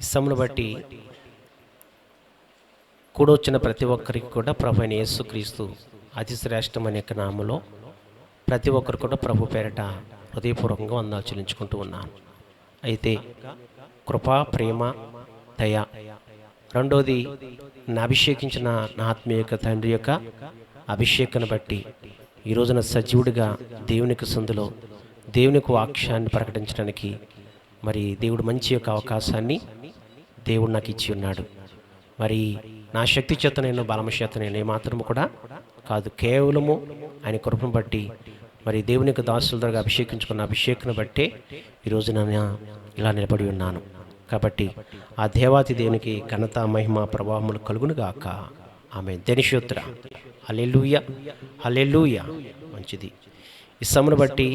ఇష్టమును బట్టి కూడొచ్చిన ప్రతి ఒక్కరికి కూడా ప్రభు అయిన యేసుక్రీస్తు అతి శ్రేష్టమైన యొక్క నామములో ప్రతి ఒక్కరు కూడా ప్రభు పేరట హృదయపూర్వకంగా వందనాలు చెల్లించుకుంటూ ఉన్నాను. అయితే కృపా, ప్రేమ, దయ, రెండోది నా అభిషేకించిన నా ఆత్మీయ తండ్రి యొక్క అభిషేకాన్ని బట్టి ఈ రోజున సజీవుడిగా దేవునికి సందులో దేవునికి వాక్యాన్ని ప్రకటించడానికి మరి దేవుడు మంచి యొక్క అవకాశాన్ని దేవుడు నాకు ఇచ్చి ఉన్నాడు. మరి నా శక్తి చేత నేను, బలమ చేత నేను ఏమాత్రము కూడా కాదు, కేవలము ఆయన కృపను బట్టి మరి దేవుని యొక్క దాసుల ద్వారా అభిషేకించుకున్న అభిషేకాన్ని బట్టే ఈరోజు నేను ఇలా నిలబడి ఉన్నాను. కాబట్టి ఆ దేవాతి దేవునికి ఘనత, మహిమ, ప్రభావములు కలుగును గాక. ఆమె ధనిషోత్ర. హల్లెలూయా, హల్లెలూయా. మంచిది. ఈ సమను బట్టి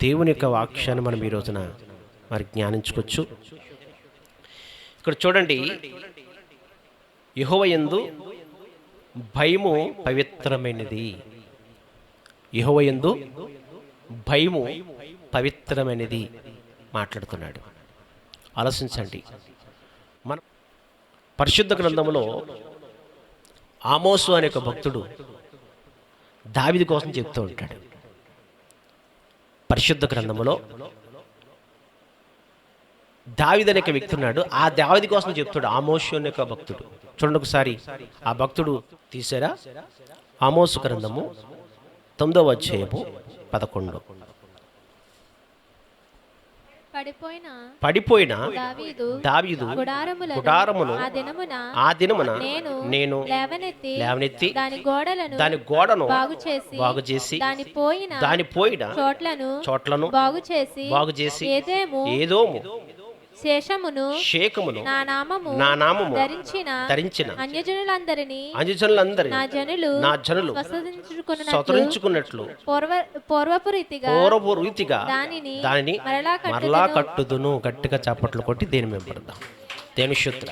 దేవుని యొక్క వాక్యాన్ని మనం ఈ రోజున మరి జ్ఞానించుకోవచ్చు. ఇక్కడ చూడండి, యెహోవా యందు భయము పవిత్రమైనది. యెహోవా యందు భయము పవిత్రమైనది మాట్లాడుతున్నాడు. ఆలోచించండి. మన పరిశుద్ధ గ్రంథంలో ఆమోసు అనే ఒక భక్తుడు దావీదు కోసం చెప్తూ ఉంటాడు. పరిశుద్ధ గ్రంథంలో దావీదు అనే వ్యక్తి ఉన్నాడు. ఆ దావీదు కోసం చెప్తాడు ఆమోసు అనే ఒక భక్తుడు. చూడండి ఒకసారి ఆ భక్తుడు తీసారా. ఆమోసు గ్రంథము 9వ అధ్యాయము 11. పడిపోయిన దావీదు గుడారమును ఆ దినమున నేను లేవనెత్తి దాని గోడను బాగు చేసి దాని పోయిన చోట్లను బాగు చేసి ఏదోము శేషమును నా నామము ధరించిన అన్యజనులందరినీ నా జనులు స్వతంత్రించుకున్నట్లు పూర్వపు రీతిగా దానిని మరలా కట్టుదును. గట్టిగా చప్పట్లు కొట్టి దేని మేము పడదాం. దేని శుద్ర.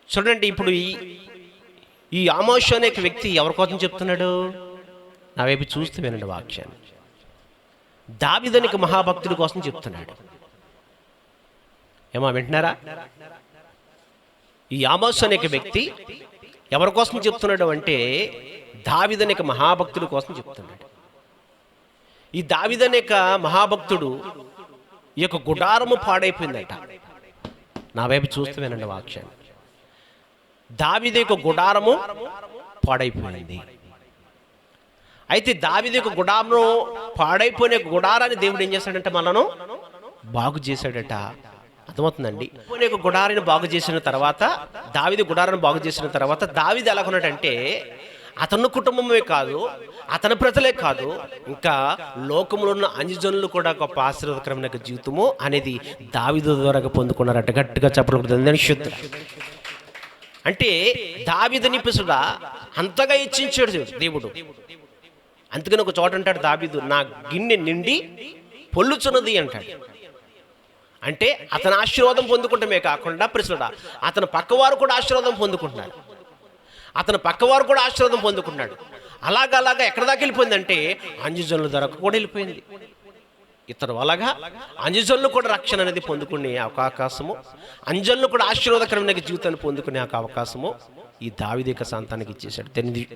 చూడండి, ఇప్పుడు ఈ ఆమోషు అనే వ్యక్తి ఎవరి కోసం చెప్తున్నాడు? నా వైపు చూస్తూ వినండి వాక్యాన్ని. దావీదు అనే మహాభక్తుడి కోసం చెప్తున్నాడు. ఏమో వింటున్నారా? ఈ ఆమోసు అనే వ్యక్తి ఎవరి కోసం చెప్తున్నాడు అంటే దావీదు అనే మహాభక్తుడి కోసం చెప్తున్నాడు. ఈ దావీదు అనే మహాభక్తుడు ఈ యొక్క గుడారము పాడైపోయిందట. నా వైపు చూస్తూ వినండి వాక్యాన్ని. దావీదు యొక్క గుడారము పాడైపోయింది. అయితే దావీదు యొక్క గుడారము పాడైపోయిన గుడారాన్ని దేవుడు ఏం చేశాడంటే మనను బాగు చేశాడట. అర్థమవుతుందండి. గుడారాన్ని బాగు చేసిన తర్వాత, దావీదు గుడారాన్ని బాగు చేసిన తర్వాత దావీదు ఎలా ఉన్నాడంటే అతని కుటుంబమే కాదు, అతని ప్రజలే కాదు, ఇంకా లోకంలో ఉన్న అన్యజనులు కూడా గొప్ప ఆశీర్వాదకరమైన జీవితము అనేది దావీదు ద్వారా పొందుకున్నారట. గట్టిగా చెప్పడం శుద్ధ. అంటే దావీదుని పిసుగా అంతగా ఇచ్చించాడు దేవుడు. అందుకని ఒక చోట అంటాడు దావీదు, నా గిన్నె నిండి పొల్లుచున్నది అంటాడు. అంటే అతను ఆశీర్వాదం పొందుకుంటమే కాకుండా ప్రిసుడా అతని పక్కవారు కూడా ఆశీర్వాదం పొందుకుంటున్నారు. అలాగా ఎక్కడ దాకా వెళ్ళిపోయిందంటే అన్యజనుల ధరకు కూడా వెళ్ళిపోయింది. ఇతరు అలాగా అన్యజనులు కూడా రక్షణ అనేది పొందుకునే అవకాశము, అన్యజనులు కూడా ఆశీర్వాదకరమైన జీవితాన్ని పొందుకునే అవకాశము ఈ దావీదు యొక్క సంతానానికి ఇచ్చేశాడు.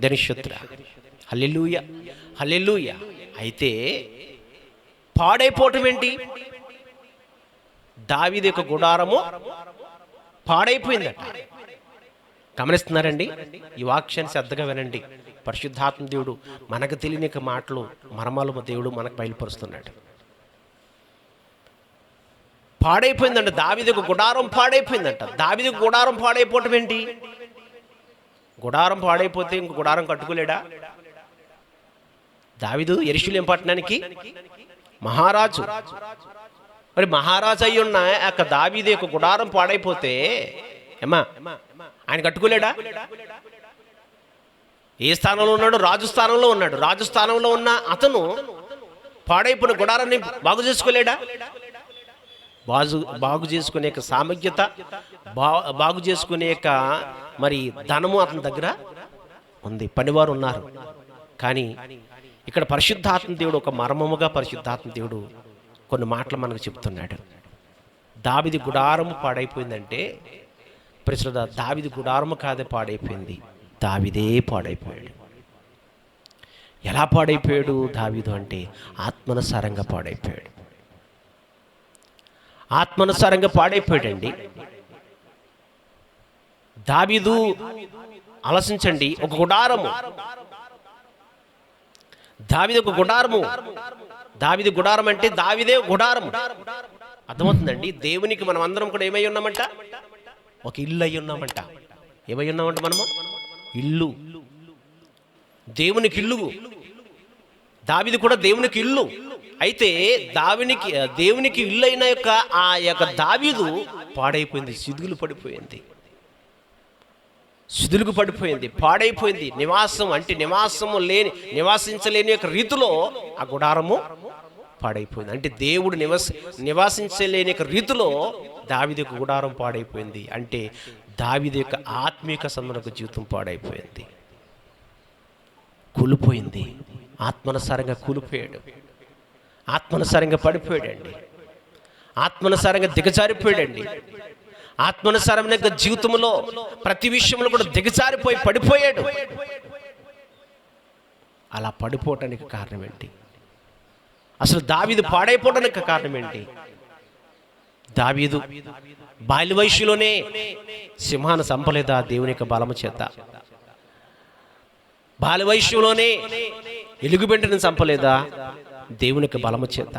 ధనిషోత్ర. హల్లెలూయా, హల్లెలూయా. అయితే పాడైపోవటం ఏంటి? దావీదు యొక్క గుడారము పాడైపోయిందట. గమనిస్తున్నారండి? ఈ వాక్యాన్ని శ్రద్ధగా వినండి. పరిశుద్ధాత్మ దేవుడు మనకు తెలియని మాటలు, మర్మాలు దేవుడు మనకు బయలుపరుస్తున్నాడు. పాడైపోయిందంట. దావీదు యొక్క గుడారం పాడైపోయిందంట. దావీదు గుడారం పాడైపోవటం ఏంటి? గుడారం పాడైపోతే ఇంక గుడారం కట్టుకోలేడా? దావీదు యెరూషలేము పట్టణానికి మహారాజు. మరి మహారాజు అయి ఉన్న యొక్క దావీదు యొక్క గుడారం పాడైపోతే ఏమా ఆయన కట్టుకోలేడా? ఏ స్థానంలో ఉన్నాడు? రాజు స్థానంలో ఉన్నాడు. రాజు స్థానంలో ఉన్న అతను పాడైపోయిన గుడారాన్ని బాగు చేసుకోలేడా? బాగు చేసుకునే సామర్థ్యత, బాగు చేసుకునే మరి ధనము అతని దగ్గర ఉంది, పనివారు ఉన్నారు. కానీ ఇక్కడ పరిశుద్ధాత్మ దేవుడు ఒక మర్మముగా పరిశుద్ధాత్మ దేవుడు కొన్ని మాటలు మనకు చెప్తున్నాడు. దావీదు గుడారము పాడైపోయిందంటే ప్రజల దావీదు గుడారము కాదే పాడైపోయింది, దావీదే పాడైపోయాడు. ఎలా పాడైపోయాడు దావీదు అంటే ఆత్మానుసారంగా పాడైపోయాడు. ఆత్మానుసారంగా పాడైపోయాడండి. దావీదు ఆలోచించండి, ఒక గుడారము, దావీదు ఒక గుడారము. దావీదు గుడారం అంటే దావీదే గుడారము. అర్థమవుతుందండి? దేవునికి మనం అందరం కూడా ఏమై ఉన్నామంట? ఒక ఇల్లు అయి ఉన్నామంట. ఏమై ఉన్నామంట మనము? ఇల్లు. దేవునికి ఇల్లు. దావీదు కూడా దేవునికి ఇల్లు. అయితే దేవునికి ఇల్లు అయిన ఆ యొక్క దావీదు పాడైపోయింది, శిథిలు పడిపోయింది, శిథిలుకు పడిపోయింది, పాడైపోయింది. నివాసించలేని యొక్క రీతిలో ఆ గుడారము పాడైపోయింది. అంటే దేవుడు నివాసించలేని యొక్క రీతిలో దావీదు యొక్క గుడారం పాడైపోయింది. అంటే దావీదు యొక్క ఆత్మీయ సంబంధ జీవితం పాడైపోయింది, కూలిపోయింది. ఆత్మానుసారంగా కూలిపోయాడు, ఆత్మానుసారంగా పడిపోయాడండి, ఆత్మానుసారంగా దిగజారిపోయాడండి. ఆత్మానుసారమైన జీవితంలో ప్రతి విషయంలో కూడా దిగజారిపోయి పడిపోయాడు. అలా పడిపోవటానికి కారణం ఏంటి? అసలు దావీదు పాడైపోవడానికి కారణం ఏంటి? దావీదు బాల్య వయసులోనే సింహాన్ని చంపలేదా దేవుని యొక్క బలము చేత? బాల్య వయసులోనే ఎలుగుబెంటను చంపలేదా దేవుని యొక్క బలము చేత?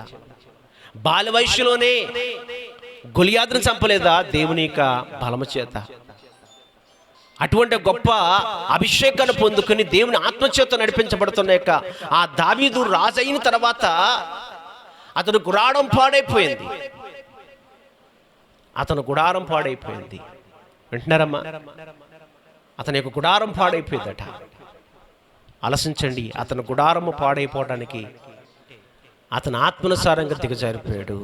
బాల్య వయసులోనే గొలియాదును చంపలేదా దేవుని యొక్క బలము చేత? అటువంటి గొప్ప అభిషేకాన్ని పొందుకుని దేవుని ఆత్మచేత నడిపించబడుతున్న యొక్క ఆ దావీదు రాజు అయిన తర్వాత అతను గుడారం పాడైపోయింది, అతను గుడారం పాడైపోయింది. వింటున్నారమ్మా? అతని యొక్క గుడారం పాడైపోయిందట. ఆలోచించండి, అతను గుడారము పాడైపోవడానికి అతను ఆత్మానుసారంగా దిగజారిపోయాడు,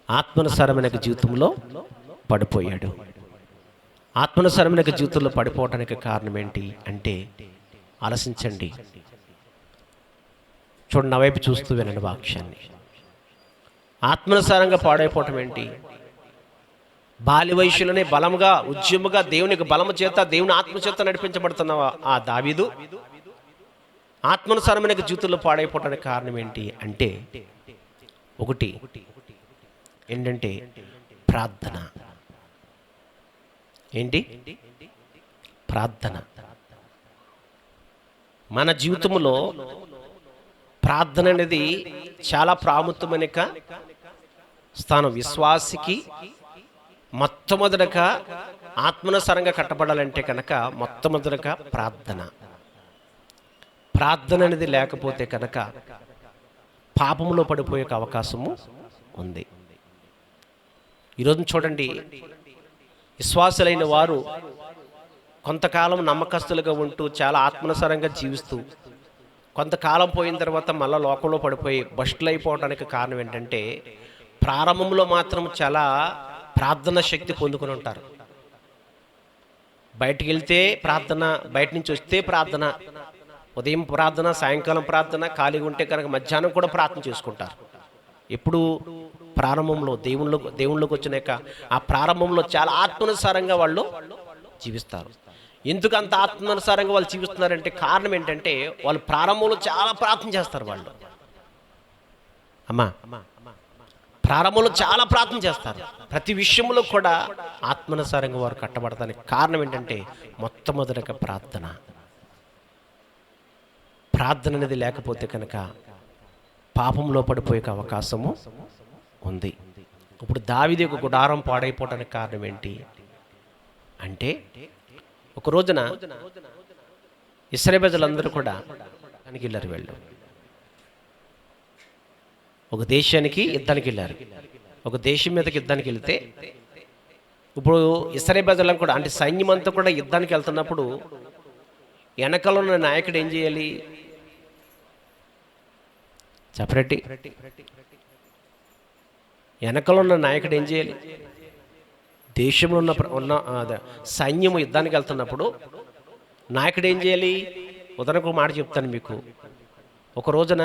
ఆత్మానుసారమైన జీవితంలో పడిపోయాడు. ఆత్మానుసారమైన జీవితంలో పడిపోవడానికి కారణం ఏంటి అంటే ఆలోచించండి. చూడండి, నా వైపు చూస్తూ వినండి వాక్యాన్ని. ఆత్మానుసారంగా పాడైపోవటం ఏంటి? బాల్య వయసులోనే బలముగా ఉద్యముగా దేవునికి బలము చేత దేవుని ఆత్మచేత నడిపించబడుతున్న ఆ దావీదు ఆత్మానుసారమైన జీవితంలో పాడైపోవడానికి కారణం ఏంటి అంటే ఒకటి ఏంటంటే ప్రార్థన. ఏంటి? ప్రార్థన. మన జీవితంలో ప్రార్థన అనేది చాలా ప్రాముఖ్యమైన స్థానం. విశ్వాసికి మొట్టమొదటగా ఆత్మానుసారంగా కట్టబడాలంటే కనుక మొట్టమొదటగా ప్రార్థన. ప్రార్థన అనేది లేకపోతే కనుక పాపంలో పడిపోయే అవకాశము ఉంది. ఈరోజు చూడండి, విశ్వాసులైన వారు కొంతకాలం నమ్మకస్తులుగా ఉంటూ చాలా ఆత్మానుసారంగా జీవిస్తూ కొంతకాలం పోయిన తర్వాత మళ్ళీ లోకంలో పడిపోయి బస్టులు అయిపోవడానికి కారణం ఏంటంటే ప్రారంభంలో మాత్రం చాలా ప్రార్థన శక్తి పొందుకుని ఉంటారు. బయటికి వెళ్తే ప్రార్థన, బయట నుంచి వస్తే ప్రార్థన, ఉదయం ప్రార్థన, సాయంకాలం ప్రార్థన, ఖాళీగా ఉంటే కనుక మధ్యాహ్నం కూడా ప్రార్థన చేసుకుంటారు. ఎప్పుడు ప్రారంభంలో దేవుళ్ళకి వచ్చిన ఆ ప్రారంభంలో చాలా ఆత్మానుసారంగా వాళ్ళు జీవిస్తారు. ఎందుకు అంత ఆత్మానుసారంగా వాళ్ళు జీవిస్తున్నారంటే కారణం ఏంటంటే వాళ్ళు ప్రారంభంలో చాలా ప్రార్థన చేస్తారు. వాళ్ళు ప్రారంభంలో చాలా ప్రార్థన చేస్తారు. ప్రతి విషయంలో కూడా ఆత్మానుసారంగా వారు కట్టబడటానికి కారణం ఏంటంటే మొట్టమొదటిగా ప్రార్థన. ప్రార్థన అనేది లేకపోతే కనుక పాపంలో పడిపోయే అవకాశము ఉంది. ఇప్పుడు దావీదు యొక్క గుడారం పాడైపోవడానికి కారణం ఏంటి అంటే ఒక రోజున ఇశ్రాయేలు ప్రజలందరూ కూడా యుద్ధానికి వెళ్ళారు. వెళ్ళు ఒక దేశానికి యుద్ధానికి వెళ్ళారు. ఒక దేశం మీదకి యుద్ధానికి వెళ్తే ఇప్పుడు ఇశ్రాయేలు ప్రజలను కూడా అంటే సైన్యం అంతా కూడా యుద్ధానికి వెళ్తున్నప్పుడు వెనకలో ఉన్న నాయకుడు ఏం చేయాలి? చెప్పరెట్టి వెనకలో ఉన్న నాయకుడు ఏం చేయాలి? దేశంలో ఉన్న సైన్యము యుద్ధానికి వెళ్తున్నప్పుడు నాయకుడు ఏం చేయాలి? ఉదాహరణకు మాట చెప్తాను మీకు. ఒక రోజున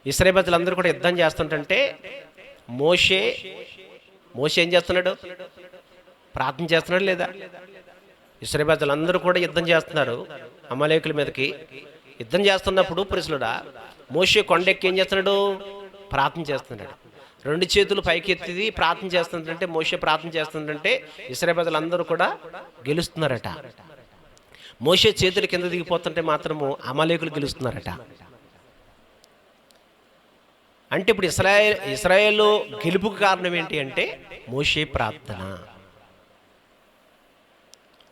ఇశ్రాయేలు ప్రజలందరూ కూడా యుద్ధం చేస్తుంటే మోషే మోషే ఏం చేస్తున్నాడు? ప్రార్థన చేస్తున్నాడు లేదా? ఇశ్రాయేలు ప్రజలందరూ కూడా యుద్ధం చేస్తున్నారు అమాలేకుల మీదకి. యుద్ధం చేస్తున్నప్పుడు ప్రియులారా మోషే కొండెక్కి ఏం చేస్తున్నాడు? ప్రార్థన చేస్తున్నాడు. 2 చేతులు పైకెత్తి ప్రార్థన చేస్తుందంటే, మోషే ప్రార్థన చేస్తుందంటే ఇశ్రాయేలు ప్రజలందరూ కూడా గెలుస్తున్నారట. మోషే చేతులు కింద దిగిపోతుంటే మాత్రము అమాలేకులు గెలుస్తున్నారట. అంటే ఇప్పుడు ఇశ్రాయేలు గెలుపుకు కారణం ఏంటి అంటే మోషే ప్రార్థన.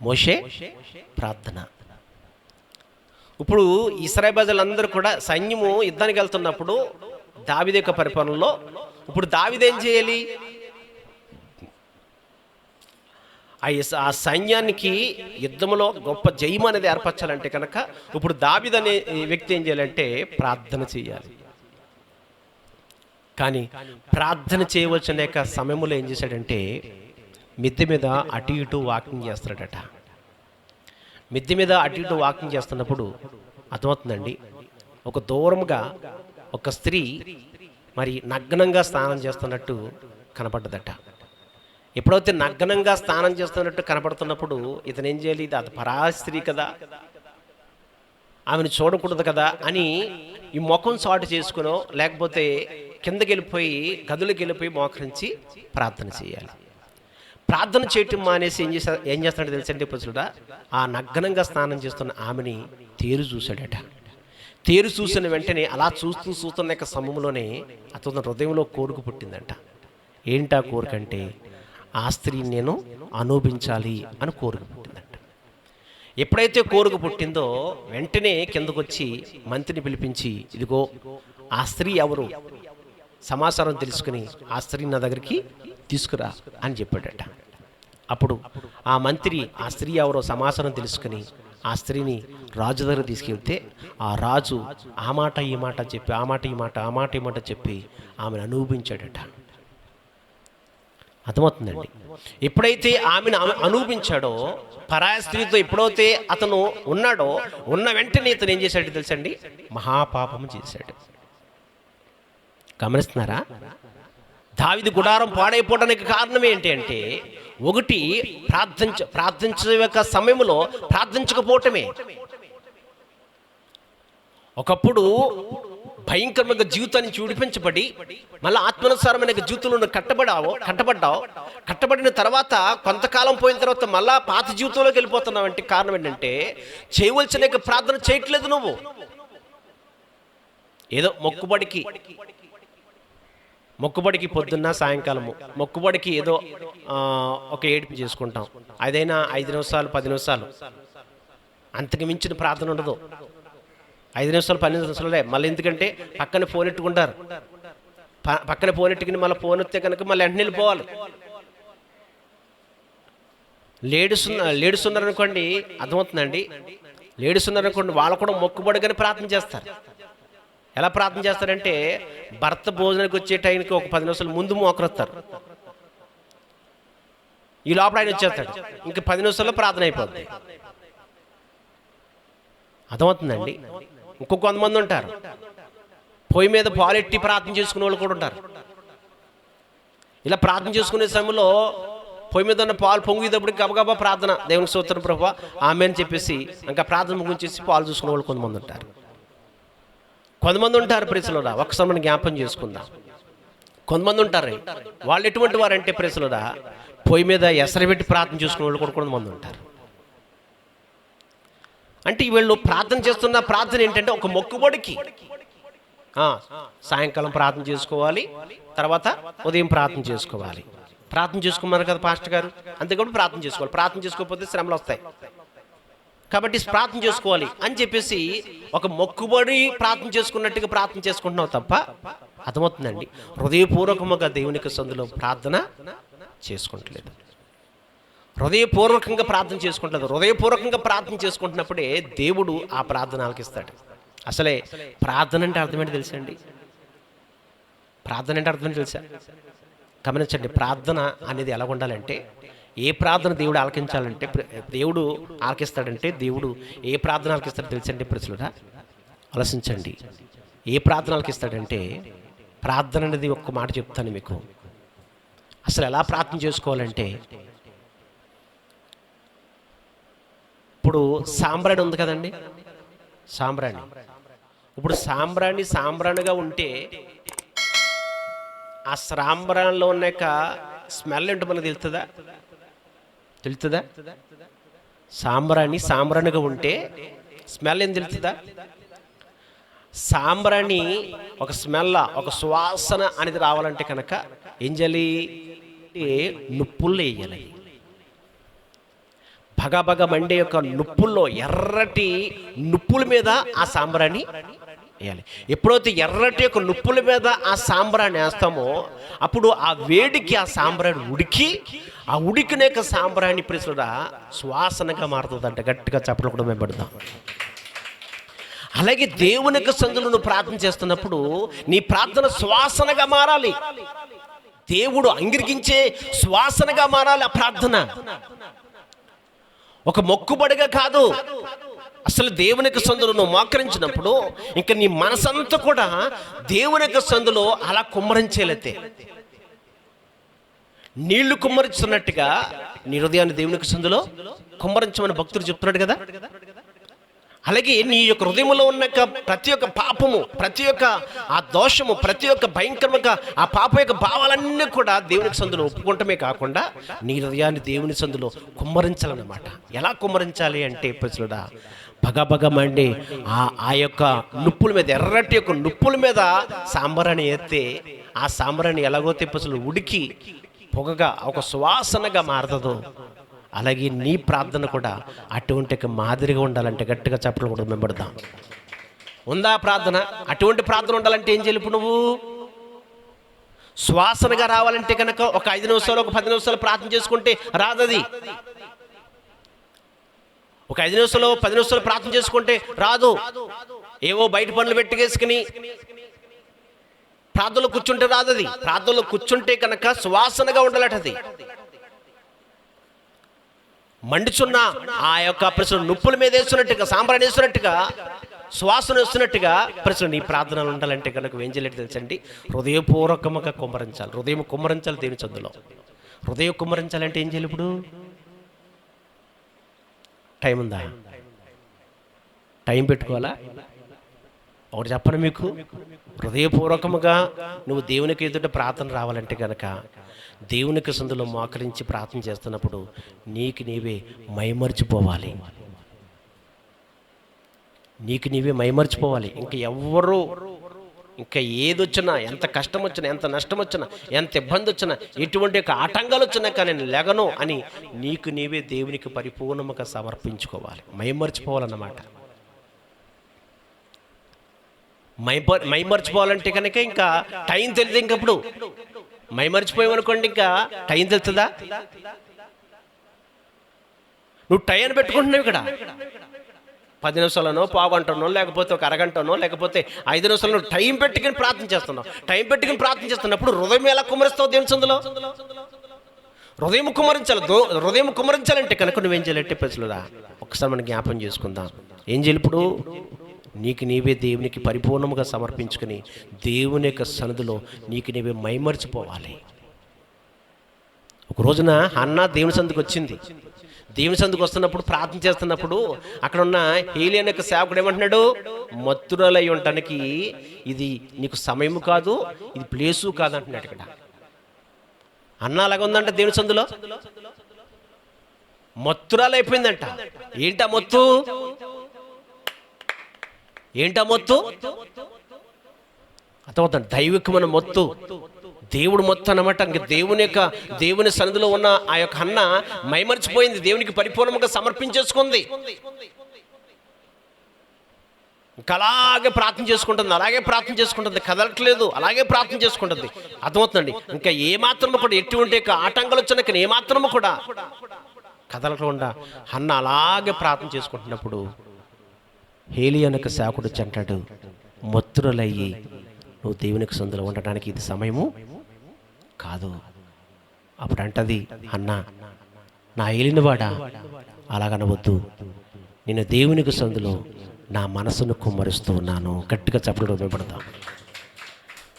మోషే ప్రార్థన. ఇప్పుడు ఇశ్రాయేలు ప్రజలందరూ కూడా సైన్యము యుద్ధానికి వెళ్తున్నప్పుడు దావీదు యొక్క పరిపాలనలో ఇప్పుడు దావీదు ఏం చేయాలి? ఆ సైన్యానికి యుద్ధంలో గొప్ప జయం అనేది ఏర్పరచాలంటే కనుక ఇప్పుడు దావీదు అనే వ్యక్తి ఏం చేయాలంటే ప్రార్థన చేయాలి. కానీ ప్రార్థన చేయవలసిన సమయంలో ఏం చేశాడంటే మిద్దె మీద అటు ఇటు వాకింగ్ చేస్తాడట. మిద్దె మీద అటు ఇటు వాకింగ్ చేస్తున్నప్పుడు అర్థమవుతుందండి, ఒక దూరంగా ఒక స్త్రీ మరి నగ్నంగా స్నానం చేస్తున్నట్టు కనపడ్డదట. ఎప్పుడైతే నగ్నంగా స్నానం చేస్తున్నట్టు కనపడుతున్నప్పుడు ఇతను ఏం చేయాలి? అది పరాయి స్త్రీ కదా, ఆమెను చూడకూడదు కదా అని ఈ ముఖం చాటు చేసుకునో లేకపోతే కిందకి వెళ్ళిపోయి గదులకు వెళ్ళిపోయి మోకరించి ప్రార్థన చేయాలి. ప్రార్థన చేయటం మానేసి ఏం చేస్తాడో తెలుసండి ప్రజలుడా? ఆ నగ్నంగా స్నానం చేస్తున్న ఆమెని తేరు చూశాడట. తేరు చూసిన వెంటనే అలా చూస్తున్న సమయంలోనే అతని హృదయంలో కోరిక పుట్టిందంట. ఏంటా కోరికంటే ఆ స్త్రీని నేను అనుభవించాలి అని కోరిక పుట్టిందంట. ఎప్పుడైతే కోరిక పుట్టిందో వెంటనే కిందకు వచ్చి మంత్రిని పిలిపించి, ఇదిగో ఆ స్త్రీ ఎవరు సమాచారం తెలుసుకుని ఆ స్త్రీని నా దగ్గరికి తీసుకురా అని చెప్పాడట. అప్పుడు ఆ మంత్రి ఆ స్త్రీ ఎవరో సమాచారం తెలుసుకుని ఆ స్త్రీని రాజు దగ్గర తీసుకెళ్తే ఆ రాజు ఆ మాట ఈ మాట చెప్పి ఆ మాట ఈ మాట చెప్పి ఆమెను అనుభవించాడట. అర్థమవుతుందండి? ఎప్పుడైతే ఆమెను అనుభవించాడో, పరాయ స్త్రీతో ఎప్పుడైతే అతను ఉన్నాడో, ఉన్న వెంటనే ఇతను ఏం చేశాడు తెలుసండి? మహాపాపము చేశాడు. గమనిస్తున్నారా? దావీదు గుడారం పాడైపోవడానికి కారణం ఏంటి అంటే, ఒకటి ప్రార్థించే సమయంలో ప్రార్థించకపోవటమే. ఒకప్పుడు భయంకరమైన జీవితాన్ని చూడిపించబడి మళ్ళీ ఆత్మానుసారమైన జీవితంలో కట్టబడిన తర్వాత కొంతకాలం పోయిన తర్వాత మళ్ళా పాత జీవితంలోకి వెళ్ళిపోతున్నావు అంటే కారణం ఏంటంటే చేయవలసిన ప్రార్థన చేయట్లేదు. నువ్వు ఏదో మొక్కుబడికి పొద్దున్న సాయంకాలము మొక్కుబడికి ఏదో ఒక ఏడుపు చేసుకుంటాం. అదైనా 5 నిమిషాలు 10 నిమిషాలు, అంతకు మించిన ప్రార్థన ఉండదు. 5 నిమిషాలు 10 నిమిషాలే. మళ్ళీ ఎందుకంటే పక్కన ఫోన్ ఎట్టుకుంటారు. పక్కన ఫోన్ ఎట్టుకుని మళ్ళీ ఫోన్ వస్తే కనుక మళ్ళీ వెంటనే వెళ్ళిపోవాలి. లేడీస్ ఉన్నారనుకోండి, అర్థమవుతుందండి, లేడీస్ ఉన్నారనుకోండి, వాళ్ళు కూడా మొక్కుబడిగానే ప్రార్థన చేస్తారు. ఎలా ప్రార్థన చేస్తారంటే భర్త భోజనానికి వచ్చే టైంకి ఒక 10 నిమిషాలు ముందు మోకరొస్తారు. ఈ లోపల ఆయన వచ్చేస్తాడు, ఇంకా 10 నిమిషాల్లో ప్రార్థన అయిపోద్ది. అర్థమవుతుందండి? కొంతమంది ఉంటారు పొయ్యి మీద పాలెట్టి ప్రార్థన చేసుకునే వాళ్ళు కూడా ఉంటారు. ఇలా ప్రార్థన చేసుకునే సమయంలో పొయ్యి మీద ఉన్న పాలు పొంగేటప్పుడు గబగబా ప్రార్థన, దేవునికి స్తోత్రం ప్రభువా ఆమె అని చెప్పేసి ఇంకా ప్రార్థన ముగించేసి పాలు చూసుకునే వాళ్ళు కొంతమంది ఉంటారు. కొంతమంది ఉంటారు ప్రేసులోడా, ఒకసారి మనం జ్ఞాపం చేసుకుందాం. కొంతమంది ఉంటారు, వాళ్ళు ఎటువంటి వారంటే ప్రేసులోడా పొయ్యి మీద ఎసరు పెట్టి ప్రార్థన చేసుకునే వాళ్ళు కూడా కొంతమంది ఉంటారు. అంటే వీళ్ళు ప్రార్థన చేస్తున్న ప్రార్థన ఏంటంటే ఒక మొక్కుబడికి. సాయంకాలం ప్రార్థన చేసుకోవాలి, తర్వాత ఉదయం ప్రార్థన చేసుకోవాలి. ప్రార్థన చేసుకోమన్నారు కదా పాస్టర్ గారు, అంతేకాదు ప్రార్థన చేసుకోవాలి. ప్రార్థన చేసుకోకపోతే శ్రమలు వస్తాయి కాబట్టి ప్రార్థన చేసుకోవాలి అని చెప్పేసి ఒక మొక్కుబడి ప్రార్థన చేసుకున్నట్టుగా ప్రార్థన చేసుకుంటున్నావు తప్ప, అర్థమవుతుందండి, హృదయపూర్వకంగా దేవునికి సందులో ప్రార్థన చేసుకుంటలేదు. హృదయపూర్వకంగా ప్రార్థన చేసుకుంటలేదు. హృదయపూర్వకంగా ప్రార్థన చేసుకుంటున్నప్పుడే దేవుడు ఆ ప్రార్థన ఆలకిస్తాడు. అసలే ప్రార్థన అంటే అర్థమేంటి తెలుసా అండి? ప్రార్థన అంటే అర్థమేంటి తెలుసా? గమనించండి, ప్రార్థన అనేది ఎలా ఉండాలంటే, ఏ ప్రార్థన దేవుడు ఆలకించాలంటే, దేవుడు ఆలకిస్తాడంటే, దేవుడు ఏ ప్రార్థన ఆలకిస్తాడో తెలుసండి ప్రజలురా? ఆలోచించండి. ఏ ప్రార్థన ఆలకిస్తాడంటే ప్రార్థన అనేది ఒక్క మాట చెప్తాను మీకు. అసలు ఎలా ప్రార్థన చేసుకోవాలంటే, ఇప్పుడు సాంబ్రాణి ఉంది కదండి, సాంబ్రాణి. ఇప్పుడు సాంబ్రాణిగా ఉంటే ఆ సాంబ్రాణిలో ఉన్నాక స్మెల్ ఏంటో మనకు తెలుస్తుందా? సాంబ్రాణిగా ఉంటే స్మెల్ ఏం తెలుస్తుందా? సాంబ్రాణి ఒక స్మెల్, ఒక సువాసన అనేది రావాలంటే కనుక ఏం చేయాలి? నుప్పుల్లో వేయాలి. భగభగ మండే యొక్క నుప్పుల్లో, ఎర్రటి నుప్పుల మీద ఆ సాంబ్రాణి వేయాలి. ఎప్పుడైతే ఎర్రటి యొక్క నుప్పుల మీద ఆ సాంబ్రాణి వేస్తామో అప్పుడు ఆ వేడికి ఆ సాంబ్రాణి ఉడికి, ఆ ఉడికిన యొక్క సాంబ్రాణి ప్రిసుడా సువాసనగా మారుతుందంట. గట్టిగా చప్పట్లు కూడా మేము పెడతాం. అలాగే దేవుని యొక్క సన్నిధిలో నువ్వు ప్రార్థన చేస్తున్నప్పుడు నీ ప్రార్థన సువాసనగా మారాలి. దేవుడు అంగీకరించే సువాసనగా మారాలి ఆ ప్రార్థన. ఒక మొక్కుబడిగా కాదు. అసలు దేవుని యొక్క సన్నిధిలో నువ్వు మోకరించినప్పుడు ఇంకా నీ మనసంతా కూడా దేవుని యొక్క సన్నిధిలో అలా కుమ్మరించేలైతే, నీళ్లు కుమ్మరించున్నట్టుగా నీ హృదయాన్ని దేవుని యొక్క సన్నిధిలో కుమ్మరించమని భక్తుడు చెప్తున్నాడు కదా. అలాగే నీ యొక్క హృదయంలో ఉన్న ప్రతి ఒక్క పాపము, ప్రతి ఒక్క ఆ దోషము, ప్రతి ఒక్క భయంకరంగా ఆ పాప యొక్క భావాలన్నీ కూడా దేవునికి సందులో ఒప్పుకుంటమే కాకుండా నీ హృదయాన్ని దేవుని సందులో కుమ్మరించాలన్నమాట. ఎలా కుమ్మరించాలి అంటే ప్రజలుడా, భగభగ మండి ఆ యొక్క నుప్పుల మీద, ఎర్రటి యొక్క నుప్పుల మీద సాంబ్రాణి ఎత్తే ఆ సాంబ్రాణి ఎలాగో తెప్పసలు ఉడికి పొగగా ఒక సువాసనగా మారుతుందో అలాగే నీ ప్రార్థన కూడా అటువంటి మాదిరిగా ఉండాలంటే గట్టిగా చెప్పడం కూడా మెంబడదాం. ఉందా ప్రార్థన? అటువంటి ప్రార్థన ఉండాలంటే ఏం చేయాలి? ఇప్పుడు నువ్వు శ్వాసనగా రావాలంటే కనుక ఒక 5 నిమిషాలు, ఒక 10 నిమిషాలు ప్రార్థన చేసుకుంటే రాదది. ఒక 5 నిమిషాలు, 10 నిమిషాలు ప్రార్థన చేసుకుంటే రాదు. ఏవో బయట పనులు పెట్టుకేసుకుని ప్రార్థనలో కూర్చుంటే రాదది. ప్రార్థనలో కూర్చుంటే కనుక సువాసనగా ఉండాలటది. మండుచున్న ఆ యొక్క ప్రశ్న నుప్పుల మీద వేస్తున్నట్టుగా, సాంబ్రాణి వేస్తున్నట్టుగా, శ్వాసను వేస్తున్నట్టుగా ప్రశ్న నీ ప్రార్థనలు ఉండాలంటే కనుక ఏం చేయలేదు తెలుసండి? హృదయపూర్వకంగా కుమ్మరించాలి. హృదయం కుమ్మరించాలి దేవుని సందులో. హృదయం కుమ్మరించాలంటే ఏం చేయాలి? ఇప్పుడు టైం ఉందా? టైం పెట్టుకోవాలా? ఒకటి చెప్పను మీకు, హృదయపూర్వకముగా నువ్వు దేవునికి ఎదుట ప్రార్థన రావాలంటే కనుక దేవునికి సందులో మోకరించి ప్రార్థన చేస్తున్నప్పుడు నీకు నీవే మైమర్చిపోవాలి. నీకు నీవే మైమర్చిపోవాలి. ఇంకా ఎవ్వరూ, ఇంకా ఏదొచ్చినా, ఎంత కష్టం వచ్చినా, ఎంత నష్టం వచ్చినా, ఎంత ఇబ్బంది వచ్చినా, ఎటువంటి యొక్క ఆటంకాలు వచ్చినా కానీ నేను లెగను అని నీకు నీవే దేవునికి పరిపూర్ణముగా సమర్పించుకోవాలి. మైమర్చిపోవాలన్నమాట. మైమర్చిపోవాలంటే కనుక ఇంకా టైం తెలియదు. ఇంకప్పుడు మైమర్చిపోయామనుకోండి ఇంకా టైం తెలుస్తుందా? నువ్వు టైం పెట్టుకుంటున్నావు ఇక్కడ. 10 నిమిషాలనో, పావుగంటనో, లేకపోతే ఒక అరగంటనో, లేకపోతే 5 నిమిషాలను టైం పెట్టుకుని ప్రార్థన చేస్తున్నావు. టైం పెట్టుకుని ప్రార్థన చేస్తున్నప్పుడు హృదయం ఎలా కుమ్మరిస్తావు దేవుని సందులో? హృదయం కుమ్మరించాలి. హృదయం కుమ్మరించాలంటే కనుక నువ్వేం చేయాలంటే ప్రజలురా ఒకసారి మనం జ్ఞాపం చేసుకుందాం. ఏం చేయాలి? ఇప్పుడు నీకు నీవే దేవునికి పరిపూర్ణముగా సమర్పించుకుని దేవుని యొక్క సన్నిధిలో నీకు నీవే మైమర్చిపోవాలి. ఒక రోజున హన్నా దేవుని సందుకు వచ్చింది. దేవుని సందుకు వస్తున్నప్పుడు, ప్రార్థన చేస్తున్నప్పుడు అక్కడ ఉన్న ఏలీ అనే యొక్క సేవకుడు ఏమంటున్నాడు? మత్తురాలై ఉండటానికి ఇది నీకు సమయము కాదు, ఇది ప్లేసు కాదు అంటున్నాడు. ఇక్కడ అన్న అలాగ ఉందంట దేవుని సందులో, మత్తురాలు అయిపోయిందంట. ఏంటా మొత్తు? ఏంటా మొత్తు? అర్థమవుతుంది. దైవికమైన మొత్తు, దేవుడు మొత్తం అన్నమాట. ఇంక దేవుని సన్నిధిలో ఉన్న ఆ యొక్క అన్న మైమర్చిపోయింది, దేవునికి పరిపూర్ణంగా సమర్పించేసుకుంది. ఇంకా అలాగే ప్రార్థన చేసుకుంటుంది, కదలట్లేదు, అలాగే ప్రార్థన చేసుకుంటుంది. అర్థమవుతుందండి. ఇంకా ఏమాత్రము కూడా ఎటువంటి ఆటంకాలు వచ్చినా కానీ ఏమాత్రము కూడా కదలకుండా అన్న అలాగే ప్రార్థన చేసుకుంటున్నప్పుడు ఏలీ అనే సేవకుడు అంటాడు, మత్తురాలయ్యి నువ్వు దేవునికి సన్నిధిలో ఉండటానికి ఇది సమయము కాదు. అప్పుడు అంటది అన్న, నా ఏలినవాడా అలాగనవద్దు, నేను దేవునికి సన్నిధిలో నా మనసును కుమ్మరిస్తూ ఉన్నాను. గట్టిగా చప్పట్లు వినపడతాం.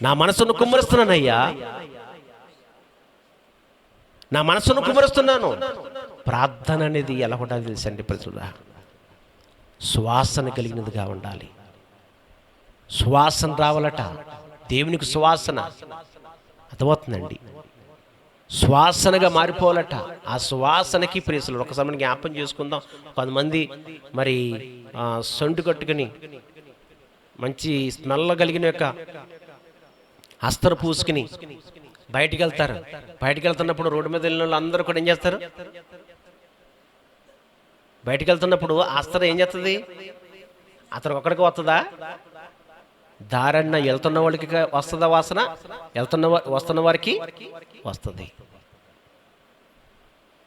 నా మనసును కుమ్మరిస్తున్నానయ్యా, నా మనసును కుమ్మరిస్తున్నాను. ప్రార్థన అనేది ఎలా ఉండాలి తెలుసండి ప్రజలుగా? సువాసన కలిగినదిగా ఉండాలి. సువాసన రావాలట, దేవునికి సువాసన. అర్థమవుతుందండి? సువాసనగా మారిపోవాలట. ఆ సువాసనకి ప్రేసులు ఒకసారి జ్ఞాపం చేసుకుందాం. కొంతమంది మరి సొంటు కట్టుకుని మంచి స్మెల్ కలిగిన యొక్క అస్తరు పూసుకుని బయటికి వెళ్తారు. బయటికి వెళ్తున్నప్పుడు రోడ్డు మీద వెళ్ళిన వాళ్ళు అందరూ కూడా ఏం చేస్తారు? బయటికి వెళ్తున్నప్పుడు అస్తరు ఏం చేస్తుంది? అతను ఒక్కడికి వస్తుందా? దారన్న వెళ్తున్న వాళ్ళకి వస్తుందా వాసన? వస్తున్న వారికి వస్తుంది.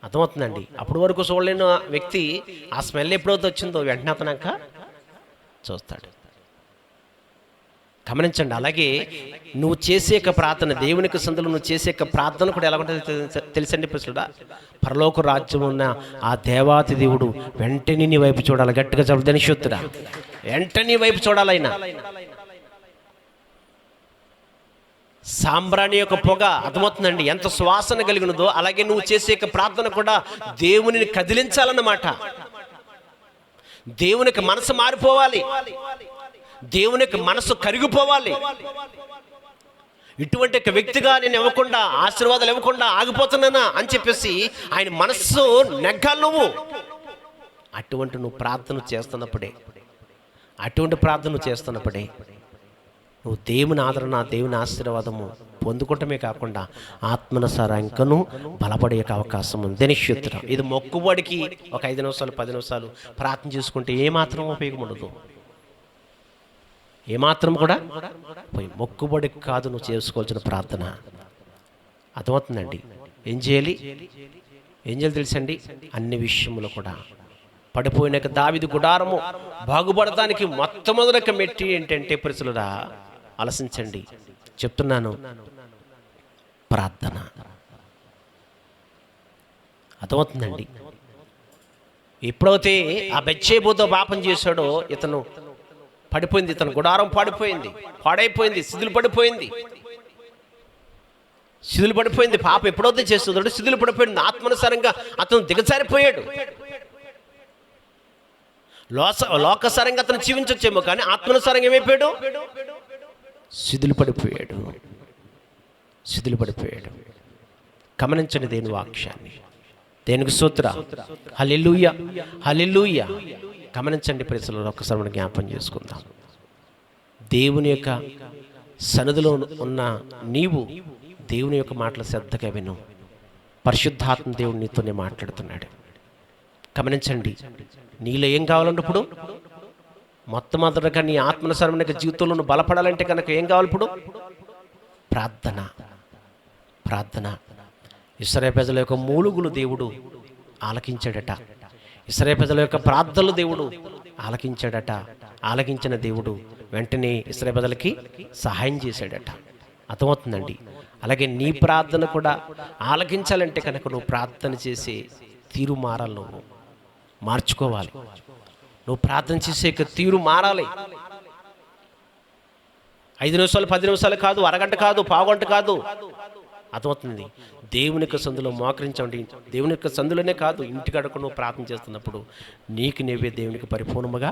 అర్థమవుతుందండి? అప్పటి వరకు చూడలేని వ్యక్తి ఆ స్మెల్ ఎప్పుడైతే వచ్చిందో వెంటనే అతనాక చూస్తాడు. గమనించండి. అలాగే నువ్వు చేసే ప్రార్థన, దేవునికి సందులో నువ్వు చేసే ప్రార్థన కూడా ఎలా ఉంటుంది తెలుసండి ప్రశ్నుడా? పరలోక రాజ్యం ఉన్న ఆ దేవాతి దేవుడు వెంటనే నీ వైపు చూడాలి. గట్టిగా చెప్పదని శుద్ధుడా, వెంటనే వైపు చూడాలైనా. సాంబ్రాణి యొక్క పొగ, అర్థమవుతుందండి, ఎంత సువాసన కలిగినదో అలాగే నువ్వు చేసే ప్రార్థన కూడా దేవునిని కదిలించాలన్నమాట. దేవునికి మనసు మారిపోవాలి, దేవునికి మనసు కరిగిపోవాలి. ఇటువంటి ఒక వ్యక్తిగా నేను ఇవ్వకుండా, ఆశీర్వాదాలు ఇవ్వకుండా ఆగిపోతున్నానా అని చెప్పేసి ఆయన మనస్సు నెగ్గాలి నువ్వు. అటువంటి నువ్వు ప్రార్థన చేస్తున్నప్పుడే, నువ్వు దేవుని ఆదరణ, దేవుని ఆశీర్వాదము పొందుకుంటమే కాకుండా ఆత్మనుసారా ఇంకనూ బలపడే అవకాశం ఉంది. నిశ్చితం. ఇది మొక్కుబడికి ఒక 5 నిమిషాలు 10 నిమిషాలు ప్రార్థన చేసుకుంటే ఏమాత్రం ఉపయోగం ఉండదు. ఏమాత్రం కూడా మొక్కుబడికి కాదు నువ్వు చేసుకోవాల్సిన ప్రార్థన. అర్థమవుతుందండి? ఏం చేయాలి తెలుసండి? అన్ని విషయములు కూడా పడిపోయిన దావీదు గుడారము బాగుపడటానికి మొట్టమొదటి మెట్టి ఏంటంటే ప్రజలురా, ఆలోచించండి, చెప్తున్నాను, ప్రార్థన. అర్థమవుతుందండి? ఎప్పుడైతే ఆ బెత్షెబతో పాపం చేశాడో ఇతను పడిపోయింది, ఇతను గుడారం పాడైపోయింది, శిథిలు పడిపోయింది. పాపం ఎప్పుడైతే చేస్తుందో శిథిలు పడిపోయింది. ఆత్మానుసారంగా అతను దిగజారిపోయాడు. లోకసారంగా అతను జీవించొచ్చేమో కానీ ఆత్మానుసారంగా ఏమైపోయాడు? శిథిలు పడిపోయాడు. గమనించండి దేని వాక్యాన్ని, దేనికి సూత్ర. హల్లెలూయా. గమనించండి ప్రజలు, ఒక్కసారి మనం జ్ఞాపం చేసుకుందాం. దేవుని యొక్క సన్నిధిలో ఉన్న నీవు దేవుని యొక్క మాటలు శ్రద్ధగా విను. పరిశుద్ధాత్మ దేవుడు నీతోనే మాట్లాడుతున్నాడు. గమనించండి, నీలో ఏం కావాలంటే ఇప్పుడు మొట్టమొదటిగా నీ ఆత్మనుసారమైన జీవితంలో బలపడాలంటే కనుక ఏం కావాలి? ఇప్పుడు ప్రార్థన. ఇశ్రాయేలు ప్రజల యొక్క మూలుగులు దేవుడు ఆలకించాడట. ఇశ్రాయేలు ప్రజల యొక్క ప్రార్థనలు దేవుడు ఆలకించాడట. ఆలకించిన దేవుడు వెంటనే ఇశ్రాయేలు ప్రజలకి సహాయం చేశాడట. అర్థమవుతుందండి? అలాగే నీ ప్రార్థన కూడా ఆలకించాలంటే కనుక నువ్వు ప్రార్థన చేసే తీరు మారాలి, నువ్వు మార్చుకోవాలి. నువ్వు ప్రార్థన చేసే తీరు మారాలి. 5 నిమిషాలు 10 నిమిషాలు కాదు, అరగంట కాదు, పావుగంట కాదు. అర్థమవుతుంది? దేవుని యొక్క సందులో మోకరించండి. దేవుని యొక్క సందులోనే కాదు, ఇంటికాడ నువ్వు ప్రార్థన చేస్తున్నప్పుడు నీకు నువ్వే దేవునికి పరిపూర్ణముగా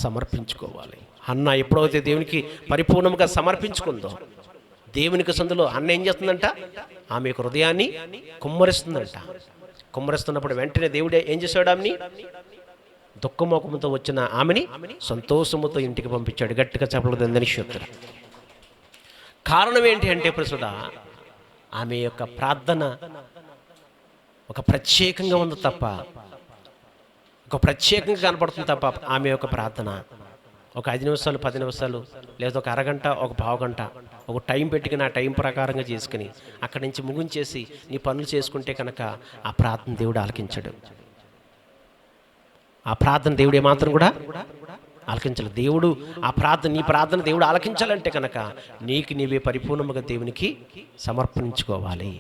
సమర్పించుకోవాలి. అన్న ఎప్పుడైతే దేవునికి పరిపూర్ణముగా సమర్పించుకుందో, దేవునికి సందులో అన్న ఏం చేస్తుందంట? ఆమె యొక్క హృదయాన్ని కుమ్మరిస్తుందంట. కుమ్మరిస్తున్నప్పుడు వెంటనే దేవుడే ఏం చేశాడు? ఆమెని, దుఃఖమోఖంతో వచ్చిన ఆమెని సంతోషముతో ఇంటికి పంపించాడు. గట్టిగా చెప్పలేదని శుద్ధుడు. కారణం ఏంటి అంటే ప్రస్తుత ఆమె యొక్క ప్రార్థన ఒక ప్రత్యేకంగా ఉంది తప్ప, ఒక ప్రత్యేకంగా కనపడుతుంది తప్ప, ఆమె యొక్క ప్రార్థన ఒక 5 నిమిషాలు 10 నిమిషాలు లేదా ఒక అరగంట, ఒక పావుగంట, ఒక టైం పెట్టుకుని ఆ టైం ప్రకారంగా చేసుకుని అక్కడి నుంచి ముగించేసి నీ పనులు చేసుకుంటే కనుక ఆ ప్రార్థన దేవుడు ఆలకించాడు. ఆ ప్రార్థన దేవుడు ఏమాత్రం కూడా ఆలకించలేదు. దేవుడు నీ ప్రార్థన దేవుడు ఆలకించాలంటే కనుక నీకు నీవే పరిపూర్ణముగా దేవునికి సమర్పించుకోవాలి.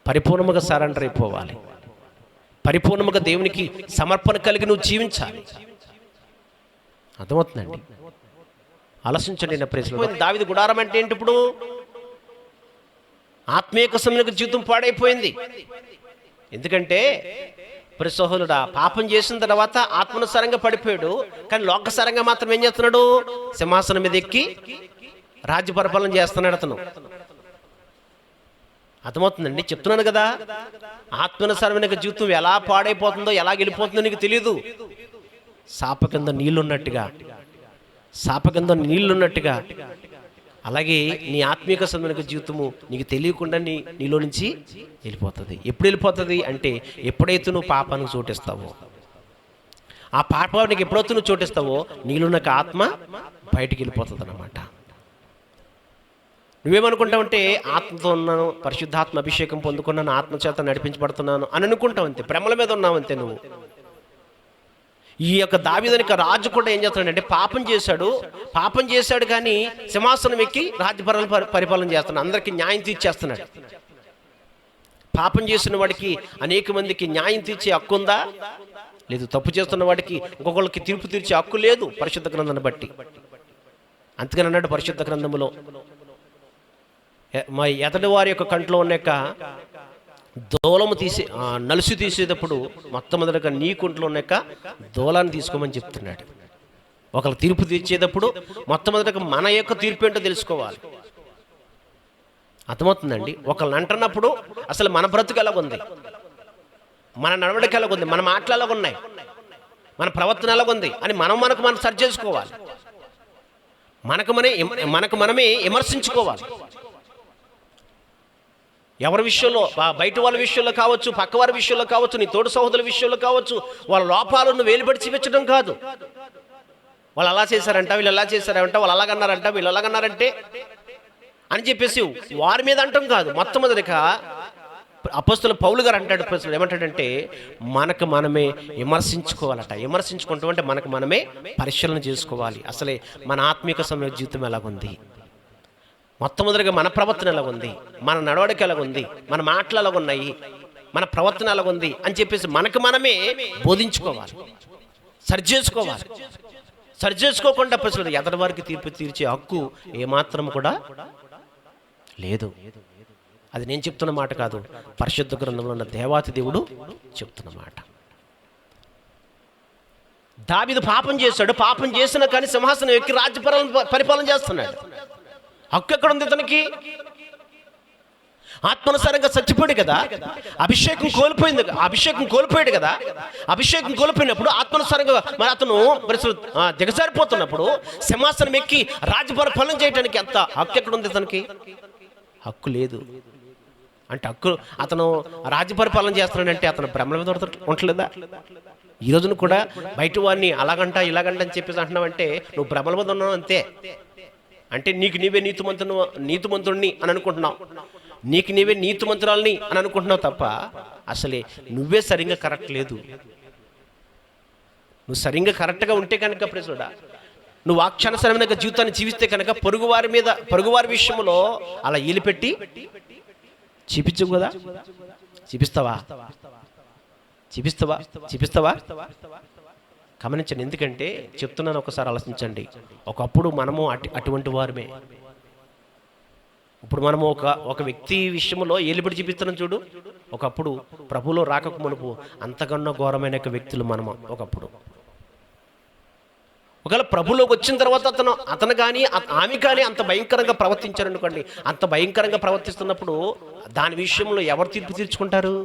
పరిపూర్ణముగా సరెండర్ అయిపోవాలి. పరిపూర్ణముగా దేవునికి సమర్పణ కలిగి నువ్వు జీవించాలి. అర్థమవుతుందండి? ఆలోచించండి నా ప్రజలు. దావీదు గుడారం అంటే ఏంటి? ఇప్పుడు ఆత్మీయ సమయంలో జీవితం పాడైపోయింది. ఎందుకంటే సహోదరుడా, పాపం చేసిన తర్వాత ఆత్మనుసారంగా పడిపోయాడు, కానీ లోకసారంగా మాత్రం ఏం చేస్తున్నాడు? సింహాసనం మీద ఎక్కి రాజ్య పరిపాలన చేస్తున్నాడు అతను. అర్థమవుతుందండి, చెప్తున్నాను కదా. ఆత్మనుసారమైన జీవితం ఎలా పాడైపోతుందో, ఎలా వెళ్ళిపోతుందో నీకు తెలియదు. సాప కింద నీళ్లున్నట్టుగా అలాగే నీ ఆత్మీయ సంబంధించిన జీవితము నీకు తెలియకుండా నీలో నుంచి వెళ్ళిపోతుంది. ఎప్పుడు వెళ్ళిపోతుంది అంటే, ఎప్పుడైతే నువ్వు పాపానికి చోటిస్తావో, ఆ పాపానికి ఎప్పుడైతే నువ్వు చోటిస్తావో నీలో నాకు ఆత్మ బయటికి వెళ్ళిపోతుంది అన్నమాట. నువ్వేమనుకుంటావంటే, ఆత్మతో ఉన్నాను, పరిశుద్ధాత్మ అభిషేకం పొందుకున్నాను, ఆత్మచేత నడిపించబడుతున్నాను అని అనుకుంటావు అంతే. భ్రమల మీద ఉన్నావంతే నువ్వు. ఈ యొక్క దావీదునికి రాజు కూడా ఏం చేస్తాడంటే, పాపం చేశాడు కానీ సింహాసనం ఎక్కి రాజ్య పరిపాలన చేస్తున్నాడు, అందరికీ న్యాయం తీర్చేస్తున్నాడు. పాపం చేసిన వాడికి అనేక మందికి న్యాయం తీర్చే హక్కు ఉందా? లేదు. తప్పు చేస్తున్న వాడికి ఇంకొకళ్ళకి తీర్పు తీర్చే హక్కు లేదు పరిశుద్ధ గ్రంథాన్ని బట్టి. అందుకని అన్నాడు పరిశుద్ధ గ్రంథములో, మా ఎదటి వారి యొక్క కంట్లో ఉన్న యొక్క దూలము నలుసు తీసేటప్పుడు మొట్టమొదటిగా నీ కుంట్లో ఉన్న యొక్క దూలాన్ని తీసుకోమని చెప్తున్నాడు. ఒకళ్ళు తీర్పు తీర్చేటప్పుడు మొట్టమొదటిగా మన యొక్క తీర్పు ఏంటో తెలుసుకోవాలి. అర్థమవుతుందండి. ఒకళ్ళని అంటున్నప్పుడు అసలు మన బ్రతుకు ఎలాగుంది, మన నడవడిక ఎలాగుంది, మన మాటలు ఎలాగున్నాయి, మన ప్రవర్తన ఎలాగుంది అని మనం సరి చేసుకోవాలి. మనకు మనమే విమర్శించుకోవాలి. ఎవరి విషయంలో, బయట వాళ్ళ విషయంలో కావచ్చు, పక్క వారి విషయంలో కావచ్చు, నీ తోడు సహోదరుల విషయంలో కావచ్చు, వాళ్ళ లోపాలను వేలుబడి చూపించడం కాదు. వాళ్ళు అలా చేశారంట, వీళ్ళు ఎలా చేశారంట, వాళ్ళు అలాగన్నారంట, వీళ్ళు అలాగన్నారంటే అని చెప్పేసి వారి మీద అంటాం కాదు. మొట్టమొదటిగా అపోస్తలుడు పౌలు గారు అంటాడు, ఏమంటాడంటే, మనకు మనమే విమర్శించుకోవాలట. విమర్శించుకుంటాం అంటే మనకు మనమే పరిశీలన చేసుకోవాలి. అసలే మన ఆత్మీయ సమయ జీవితం ఎలాగుంది, మొట్టమొదటిగా మన ప్రవర్తన ఎలాగుంది, మన నడవడిక ఎలాగుంది, మన మాటలు ఎలాగున్నాయి, మన ప్రవర్తన ఎలాగుంది అని చెప్పేసి మనకు మనమే బోధించుకోవాలి, సరి చేసుకోకుండా ప్రజలు ఎదటి వారికి తీర్పు తీర్చే హక్కు ఏమాత్రం కూడా లేదు. అది నేను చెప్తున్న మాట కాదు, పరిశుద్ధ గ్రంథంలో ఉన్న దేవాతి దేవుడు చెప్తున్న మాట. దావీదు పాపం చేశాడు, పాపం చేసినా కానీ సింహాసనం ఎక్కి రాజ్య పరిపాలన చేస్తున్నాడు. హక్కు ఎక్కడ ఉంది ఇతనికి? ఆత్మనుసారంగా చచ్చిపోయాడు కదా, అభిషేకం కోల్పోయాడు కదా. అభిషేకం కోల్పోయినప్పుడు ఆత్మనుసారంగా మరి అతను దిగజారిపోతున్నప్పుడు సింహాసనం ఎక్కి రాజ్య పరిపాలన చేయడానికి ఎంత హక్కు ఎక్కడ ఉంది ఇతనికి? హక్కు లేదు. అంటే అతను రాజ్య పరిపాలన చేస్తున్నాడంటే అతను భ్రమల మీద ఉండలేదా? ఈ రోజున కూడా బయట వాడిని అలాగంట ఇలాగంట అని చెప్పేసి అంటున్నావంటే నువ్వు భ్రమల మీద ఉన్నావు అంతే. అంటే నీకు నీవే నీతిమంతుడిని అని అనుకుంటున్నావు, నీకు నీవే నీతిమంతురాలని అని అనుకుంటున్నావు తప్ప అసలే నువ్వే సరిగ్గా కరెక్ట్ లేదు. నువ్వు సరిగ్గా కరెక్ట్గా ఉంటే కనుక ప్రజలుడా, నువ్వు వాక్యానుసారమైన జీవితాన్ని జీవిస్తే కనుక పొరుగువారి విషయంలో అలా ఈలిపెట్టి చూపించవు కదా. చూపిస్తావా? గమనించండి. ఎందుకంటే చెప్తున్నాను, ఒకసారి ఆలోచించండి. ఒకప్పుడు మనము అటువంటి వారమే. ఇప్పుడు మనము ఒక వ్యక్తి విషయంలో ఏలిబడి చూపిస్తున్నాం చూడు. ఒకప్పుడు ప్రభువులో రాకకు మునుపు అంతకన్నా ఘోరమైన వ్యక్తులు మనము. ఒకప్పుడు ఒకవేళ ప్రభులోకి వచ్చిన తర్వాత అతను కానీ ఆమె కానీ అంత భయంకరంగా ప్రవర్తించారనుకోండి, అంత భయంకరంగా ప్రవర్తిస్తున్నప్పుడు దాని విషయంలో ఎవరు తీర్పు తీర్చుకుంటారు?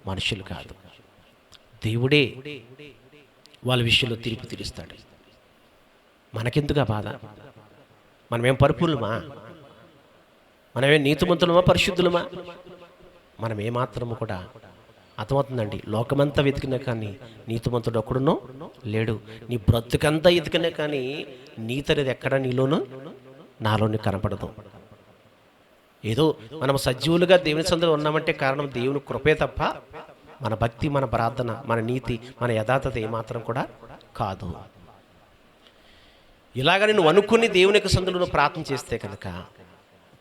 మనుషులు కాదు, దేవుడే వాళ్ళ విషయంలో తీర్పు తీరుస్తాడు. మనకెందుకు బాధ? మనమేం పరిపూర్ణమా? మనమేం నీతిమంతులమా, పరిశుద్ధులమా? మనం ఏమాత్రము కూడా అర్థమవుతుందండి. లోకమంతా వెతికినా కానీ నీతిమంతుడు ఒక్కడునో లేడు. నీ బ్రతుకంతా ఎతికినా కానీ నీతి అనేది ఎక్కడ నాలోని కనపడదు. ఏదో మనం సజీవులుగా దేవుని సందులో ఉన్నామంటే కారణం దేవుని కృపే తప్ప మన భక్తి, మన ప్రార్థన, మన నీతి, మన యథార్థత ఏమాత్రం కూడా కాదు. ఇలాగని నువ్వు అనుకుని దేవుని యొక్క సందులో ప్రార్థన చేస్తే కనుక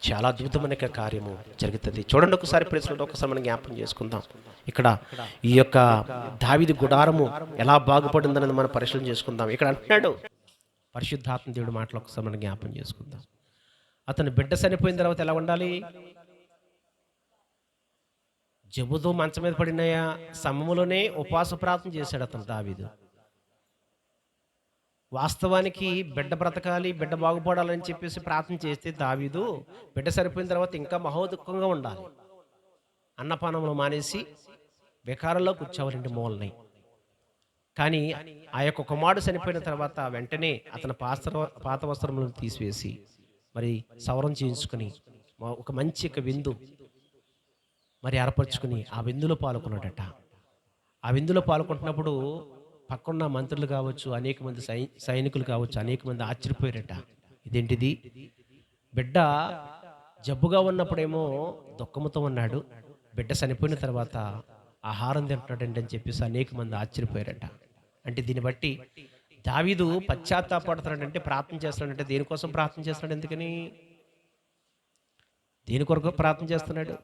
చాలా అద్భుతమైన కార్యము జరుగుతుంది. చూడండి ఒకసారి ప్రేక్షకులు, ఒకసారి మనం జ్ఞాపకం చేసుకుందాం. ఇక్కడ ఈ యొక్క దావీదు గుడారము ఎలా బాగుపడిందనేది మనం పరిశీలన చేసుకుందాం. ఇక్కడ అంటున్నాడు పరిశుద్ధాత్మ దేవుడి మాటలు ఒకసారి మనం జ్ఞాపకం చేసుకుందాం. అతను బిడ్డ చనిపోయిన తర్వాత ఎలా ఉండాలి? జబ్బుతో మంచం మీద పడిన సమయంలోనే ఉపవాస ప్రార్థన చేశాడు అతను దావీదు. వాస్తవానికి బిడ్డ బ్రతకాలి, బిడ్డ బాగుపడాలని చెప్పేసి ప్రార్థన చేస్తే దావీదు బిడ్డ సరిపోయిన తర్వాత ఇంకా మహోదుఖంగా ఉండాలి. అన్నపానంలో మానేసి బెకారంలో కూర్చోవాలండి మూలని. కానీ ఆ యొక్క కుమారుడు చనిపోయిన తర్వాత వెంటనే అతని పాత వస్త్రములను తీసివేసి మరి సవరం చేయించుకుని ఒక మంచి విందు మరి ఏర్పరచుకుని ఆ విందులో పాల్గొన్నాడట. ఆ విందులో పాల్గొంటున్నప్పుడు పక్కన్న మంత్రులు కావచ్చు, అనేక మంది సైనికులు కావచ్చు, అనేక మంది ఆశ్చర్యపోయారట. ఇదేంటిది, బిడ్డ జబ్బుగా ఉన్నప్పుడేమో దుఃఖముతో ఉన్నాడు, బిడ్డ చనిపోయిన తర్వాత ఆహారం తింటున్నాడండి అని చెప్పేసి అనేక మంది ఆశ్చర్యపోయారట. అంటే దీన్ని బట్టి దావీదు పశ్చాత్తాపడుతున్నాడంటే, ప్రార్థన చేస్తున్నాడంటే దేనికోసం ప్రార్థన చేస్తున్నాడు? ఎందుకని, దేని కొరకు ప్రార్థన చేస్తున్నాడు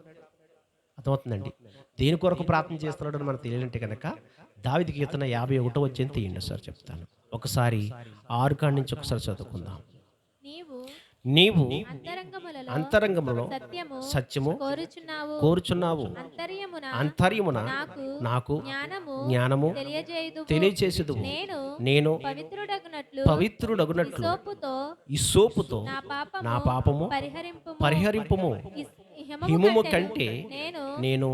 అర్థమవుతుందండి. దేని కొరకు ప్రార్థన చేస్తున్నాడు అని మనకు తెలియాలంటే కనుక దావీదు కీర్తన 51వ అధ్యాయం తీయండి సార్, చెప్తాను. ఒకసారి 6 కాడి నుంచి ఒకసారి చదువుకుందాం. నీవు అంతరంగములో సత్యము కోరుచున్నావు, అంతర్యమున నాకు జ్ఞానము తెలియచేసేదు. నేను పవిత్రుడగునట్లు ఇస్సోపుతో నా పాపము పరిహరింపుము. హిమము కంటే నేను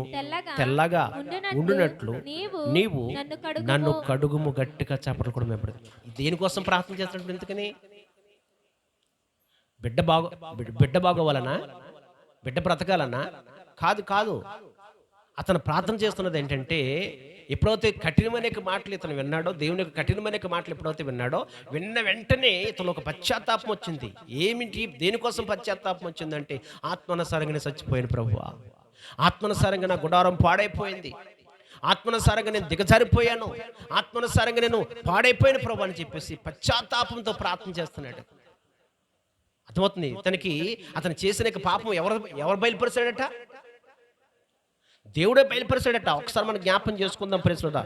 తెల్లగా ఉండునట్లు నీవు నన్ను కడుగుము. గట్టిగా చప్పట్లు కూడా మేము దేనికోసం ప్రార్థన చేస్తున్నట్టు? ఎందుకని? బిడ్డ బాగోవాలనా? బిడ్డ బ్రతకాలన్నా? కాదు. అతను ప్రార్థన చేస్తున్నది ఏంటంటే, ఎప్పుడైతే కఠినమైన మాటలు ఇతను విన్నాడో, దేవుని యొక్క కఠినమైన మాటలు ఎప్పుడైతే విన్నాడో, విన్న వెంటనే ఇతను ఒక పశ్చాత్తాపం వచ్చింది. ఏమిటి, దేనికోసం పశ్చాత్తాపం వచ్చిందంటే, ఆత్మానుసారంగానే చచ్చిపోయాను ప్రభువా, ఆత్మానుసారంగా నా గుడారం పాడైపోయింది, ఆత్మానుసారంగా నేను దిగజారిపోయాను, ఆత్మానుసారంగా నేను పాడైపోయాను ప్రభు అని చెప్పేసి పశ్చాత్తాపంతో ప్రార్థన చేస్తున్నాడు. అర్థమవుతుంది. అతను చేసిన పాపం ఎవరు బయలుపరిచాడట? దేవుడే బయలుపరిచాడట. ఒకసారి మనం జ్ఞాపం చేసుకుందాం ప్రేసులదా.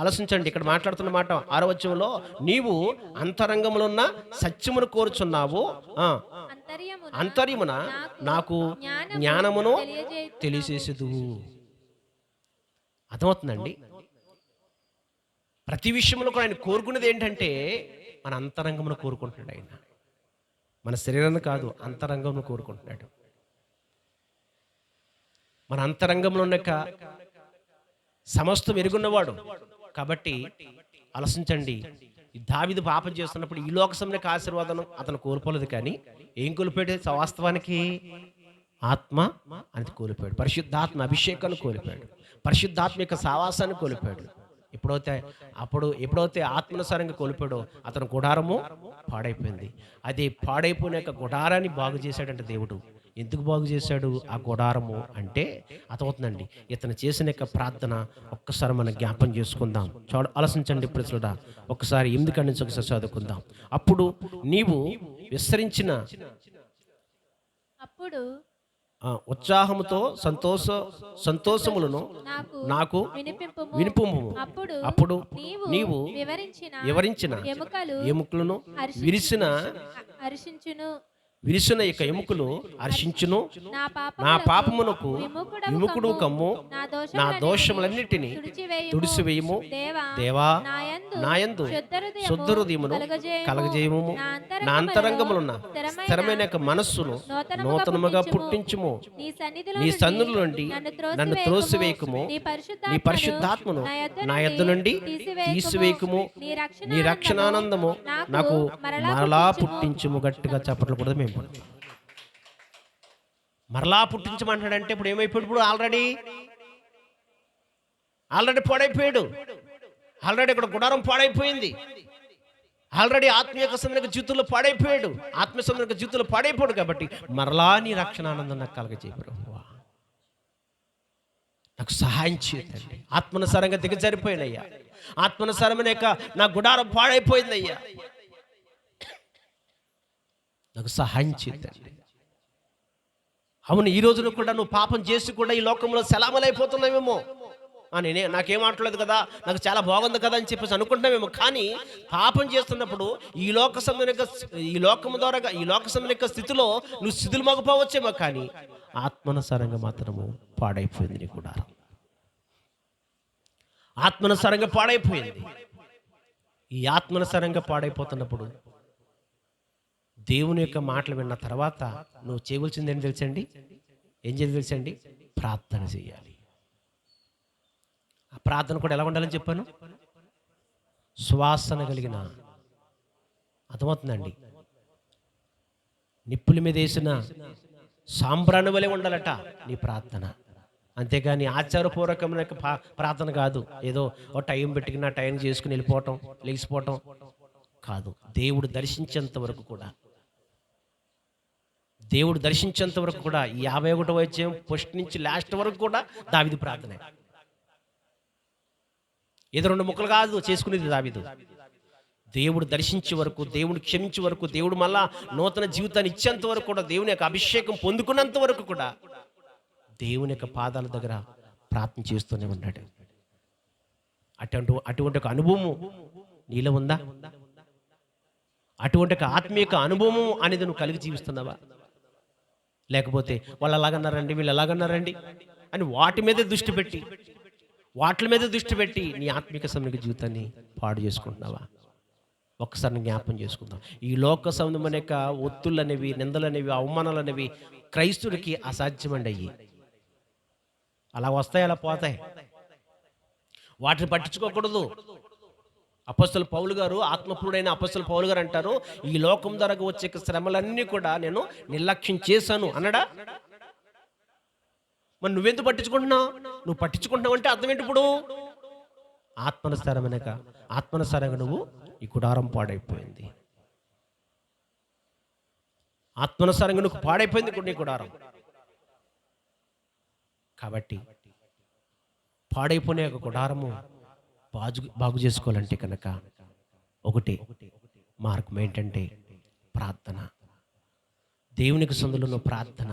ఆలోచించండి, ఇక్కడ మాట్లాడుతున్న మాట 6వ వచనంలో, నీవు అంతరంగంలో ఉన్న సత్యమును కోరుచున్నావు, అంతర్యమున నాకు జ్ఞానమును తెలియజేసేదు. అర్థమవుతుందండి. ప్రతి విషయంలో కూడా ఆయన కోరుకునేది ఏంటంటే, మన అంతరంగమును కోరుకుంటున్నాడు. ఆయన మన శరీరాన్ని కాదు, అంతరంగంను కోరుకుంటున్నాడు. మన అంతరంగంలో ఉన్న సమస్తం ఎరుగున్నవాడు కాబట్టి ఆలోచించండి. దావీదు పాపం చేస్తున్నప్పుడు ఈ లోక సంబంధిక ఆశీర్వాదం అతను కోల్పోలేదు, కానీ ఏం కోల్పోయాడు? వాస్తవానికి ఆత్మ అనేది కోల్పోయాడు, పరిశుద్ధాత్మ అభిషేకాన్ని కోల్పోయాడు, పరిశుద్ధాత్మ యొక్క సావాసాన్ని కోల్పోయాడు. ఎప్పుడైతే ఆత్మానుసారంగా కోల్పోయాడో అతను గుడారము పాడైపోయింది. అది పాడైపోయిన యొక్క గుడారాన్ని బాగు చేశాడంటే దేవుడు. ఎందుకు బాగు చేశాడు ఆ గుడారము అంటే అర్థమవుతుందండి. ఇతను చేసిన యొక్క ప్రార్థన ఒక్కసారి మనం జ్ఞాపం చేసుకుందాం. ఆలోచించండి ప్రజలుడా. ఒకసారి 8 కాడి నుంచి ఒకసారి చదువుకుందాం. అప్పుడు నీవు విస్తరించిన ఉత్సాహముతో సంతోషములను నాకు వినిపింపుము. అప్పుడు నీవు వివరించిన ఎముకలను విరిసిన యొక్క ఎముకలు హర్షించును. నా పాపమునకు విముఖుడు కమ్ము, నా దోషములన్నిటినీ తుడిసివేయము. దేవా, నాయందు శుద్ధ హృదయమును కలగజేయము. నా అంతరంగములున్న స్థిరమైన యొక్క మనస్సును నూతనముగా పుట్టించుము. నీ సన్నిధిలో నుండి నన్ను త్రోసివేయకుము. నీ పరిశుద్ధాత్మను నా యొద్ద నుండి తీసివేయకుము. నీ రక్షణానందము నాకు మరలా పుట్టించుము. గట్టిగా చప్పట్లు కూడా మేము మరలా పుట్టించమంటాడంటే ఇప్పుడు ఏమైపోయాడు? ఇప్పుడు ఆల్రెడీ పాడైపోయాడు. ఆల్రెడీ ఇక్కడ గుడారం పాడైపోయింది. ఆల్రెడీ ఆత్మీయ సంబంధిక జీవితంలో పాడైపోయాడు. ఆత్మీయ సంబంధిక జీవితంలో పాడైపోయాడు. కాబట్టి మరలా నీ రక్షణానందం నాకు కలగజేయ ప్రభువా, నాకు సహాయం చేయండి. ఆత్మానుసారంగా దిగజారిపోయినయ్యా, ఆత్మానుసారమైన నా గుడారం పాడైపోయిందయ్యా, నాకు సహాయం చేయండి. అవును, ఈ రోజున కూడా నువ్వు పాపం చేసి కూడా ఈ లోకంలో సలామలైపోతున్నావేమో. నాకేం అంటలేదు కదా, నాకు చాలా బాగుంది కదా అని చెప్పేసి అనుకుంటున్నామేమో. కానీ పాపం చేస్తున్నప్పుడు ఈ లోక సంబంధిక ఈ లోకము ద్వారా ఈ లోక సంబంధిక స్థితిలో నువ్వు స్థితులు మగపోవచ్చేమో, కానీ ఆత్మనుసారంగా మాత్రము పాడైపోయింది నీ గుడారం. ఆత్మనుసారంగా పాడైపోయింది. ఈ ఆత్మనుసారంగా పాడైపోతున్నప్పుడు దేవుని యొక్క మాటలు విన్న తర్వాత నువ్వు చేయవలసింది ఏంటి తెలుసండి? ఏం చేయాలి తెలుసండి? ప్రార్థన చేయాలి. ఆ ప్రార్థన కూడా ఎలా ఉండాలని చెప్పాను? సువాసన కలిగిన, అర్థమవుతుందండి, నిప్పుల మీద వేసిన సాంబ్రాణి వలె ఉండాలట నీ ప్రార్థన. అంతేగాని ఆచారపూర్వకమైన ప్రార్థన కాదు. ఏదో ఓ టైం పెట్టుకున్న టైం చేసుకుని వెళ్ళిపోవటం, లేచిపోవటం కాదు. దేవుడు దర్శించేంత వరకు కూడా, దేవుడు దర్శించేంత వరకు కూడా, ఈ 51వ అధ్యాయం ఫస్ట్ నుంచి లాస్ట్ వరకు కూడా దావీదు ప్రార్థనే. ఏదో 2 ముక్కలు కాదు చేసుకునేది దావీదు. దేవుడు దర్శించే వరకు, దేవుడు క్షమించే వరకు, దేవుడు మళ్ళా నూతన జీవితాన్ని ఇచ్చేంత వరకు కూడా, దేవుని యొక్క అభిషేకం పొందుకున్నంత వరకు కూడా దేవుని యొక్క పాదాల దగ్గర ప్రార్థన చేస్తూనే ఉన్నాడు. అటువంటి ఒక అనుభవము నీలో ఉందా? అటువంటి ఒక ఆత్మీయ అనుభవము అనేది నువ్వు కలిగి జీవిస్తున్నావా? లేకపోతే వాళ్ళు అలాగన్నారండి, వీళ్ళు ఎలాగన్నారండి అని వాటి మీదే దృష్టి పెట్టి నీ ఆత్మిక సంబంధిక జీవితాన్ని పాడు చేసుకుంటున్నావా? ఒక్కసారి జ్ఞాపం చేసుకుందాం. ఈ లోక సంబంధమైన యొక్క ఒత్తులు అనేవి, నిందలు అనేవి, అవమానాలు అనేవి క్రైస్తుడికి అసాధ్యమండి. అయ్యి అలా వస్తాయి, అలా పోతాయి. వాటిని పట్టించుకోకూడదు. అపొస్తలుడు పౌలు గారు, ఆత్మపూర్ణుడైన అపొస్తలుడు పౌలు గారు అంటారు, ఈ లోకం ద్వారా వచ్చే శ్రమలన్నీ కూడా నేను నిర్లక్ష్యం చేశాను అన్నాడా? మరి నువ్వెందుకు పట్టించుకుంటున్నావు? నువ్వు పట్టించుకుంటున్నావు అంటే అర్థం ఏంటి? ఇప్పుడు ఆత్మనుసారంగా నువ్వు ఈ గుడారం పాడైపోయింది. ఆత్మనుసారంగా నువ్వు పాడైపోయింది నీ గుడారం. కాబట్టి పాడైపోయిన ఒక గుడారము బాగు చేసుకోవాలంటే కనుక ఒకటే మార్గం ఏంటంటే ప్రార్థన. దేవునికి సందులో ప్రార్థన.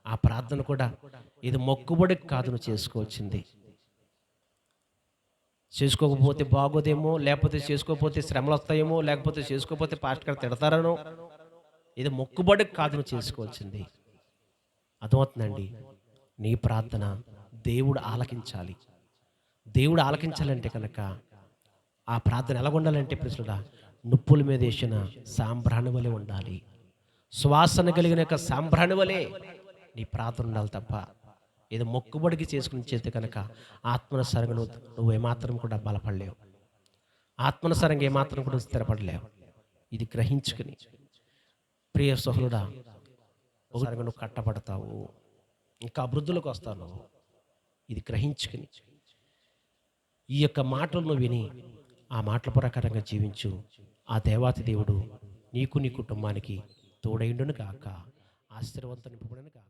ఆ ప్రార్థన కూడా ఇది మొక్కుబడికి కాదు నువ్వు చేసుకోవచ్చింది. చేసుకోకపోతే బాగోదేమో, లేకపోతే చేసుకోకపోతే శ్రమలు వస్తాయేమో, లేకపోతే చేసుకోకపోతే పాస్టర్ గారు తిడతారనో, ఇది మొక్కుబడికి కాదు నువ్వు చేసుకోవచ్చింది. అర్థమవుతుందండి? నీ ప్రార్థన దేవుడు ఆలకించాలి. దేవుడు ఆలకించాలంటే కనుక ఆ ప్రార్థన ఎలా ఉండాలంటే ప్రశ్నడా నుప్పుల మీద వేసిన సాంబ్రాణి వలె ఉండాలి. సువాసన కలిగిన యొక్క సాంబ్రాణి వలె నీ ప్రార్థన ఉండాలి తప్ప ఏదో మొక్కుబడికి చేసుకుని చేస్తే కనుక ఆత్మనుసారంగా నువ్వు ఏమాత్రం కూడా బలపడలేవు. ఆత్మనుసారంగా ఏమాత్రం కూడా స్థిరపడలేవు. ఇది గ్రహించుకుని ప్రియ సహోదరుడా, ఒకసారిగా నువ్వు కట్టబడతావు, ఇంకా అభివృద్ధిలోకి వస్తాను. ఇది గ్రహించుకుని ఈ యొక్క మాటలను విని ఆ మాటల ప్రకారంగా జీవించు. ఆ దేవాతి దేవుడు నీకు నీ కుటుంబానికి తోడైండును గాక, ఆశీర్వాదంతో నింపబడును గాక.